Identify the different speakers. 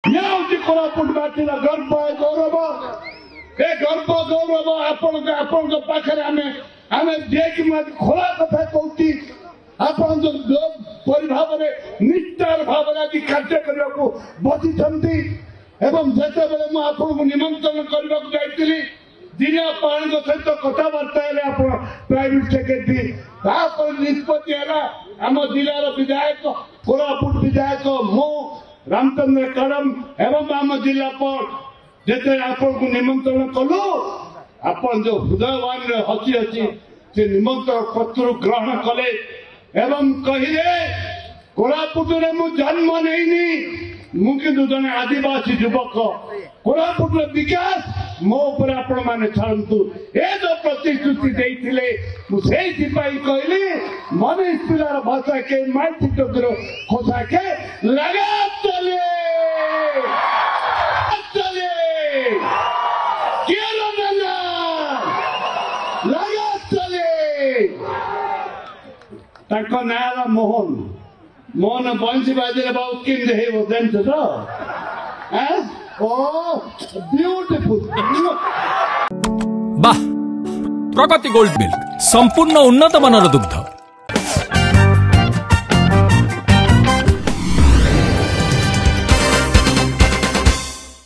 Speaker 1: कोरापुट माटीर गर्व गौरव ए गर्व गौरव आपण पाखे आम जे खोला कथा कहती आपण भाव निष्ठार भाव आज कार्य करने को बची एवं जिते बड़े मुझे निमंत्रण करने को जाइली दिना पाणी सहित कथबार्ता प्राइवेट सेक्रेटरी निष्पत्ति आम जिलार विधायक कोरापुट विधायक मो रामचंद्र कड़म एवं आम जिलापाल जिते आपन को निमंत्रण कलु आपन जो हृदयवान हसी हसी से निमंत्रण पत्र ग्रहण कले एवं कहिले कोरापुट रे मु जन्म नहीं मुझे जन आदिवासी युवक कोरापुट विकास मो ऊपर आपण माने छाड़ू ए जो प्रतिश्रुति देइथिले कहली मनीष पिलार भाषा के माइती टोकर खोसा के लगा चले लगा चले ना मोहन मोहन बंशी बाजे बाबू किन जानते तो ब्यूटीफुल
Speaker 2: बाह प्रगति गोल्ड मिल्क संपूर्ण उन्नत मानर दुग्ध।